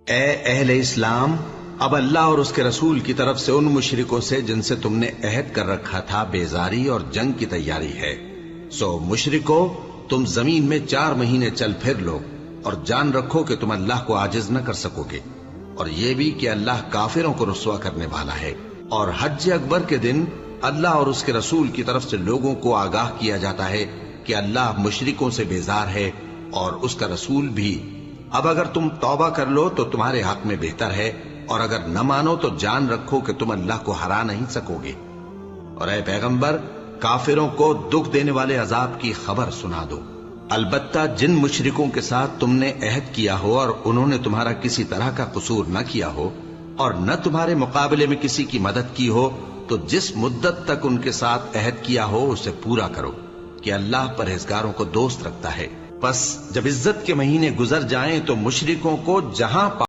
اے اہل اسلام، اب اللہ اور اس کے رسول کی طرف سے ان مشرکوں سے جن سے تم نے عہد کر رکھا تھا بیزاری اور جنگ کی تیاری ہے۔ سو مشرکو، تم زمین میں 4 مہینے چل پھر لو اور جان رکھو کہ تم اللہ کو عاجز نہ کر سکو گے، اور یہ بھی کہ اللہ کافروں کو رسوا کرنے والا ہے۔ اور حج اکبر کے دن اللہ اور اس کے رسول کی طرف سے لوگوں کو آگاہ کیا جاتا ہے کہ اللہ مشرکوں سے بیزار ہے اور اس کا رسول بھی۔ اب اگر تم توبہ کر لو تو تمہارے حق میں بہتر ہے، اور اگر نہ مانو تو جان رکھو کہ تم اللہ کو ہرا نہیں سکو گے۔ اور اے پیغمبر، کافروں کو دکھ دینے والے عذاب کی خبر سنا دو۔ البتہ جن مشرکوں کے ساتھ تم نے عہد کیا ہو اور انہوں نے تمہارا کسی طرح کا قصور نہ کیا ہو اور نہ تمہارے مقابلے میں کسی کی مدد کی ہو، تو جس مدت تک ان کے ساتھ عہد کیا ہو اسے پورا کرو، کہ اللہ پرہیزگاروں کو دوست رکھتا ہے۔ پس جب عزت کے مہینے گزر جائیں تو مشرکوں کو جہاں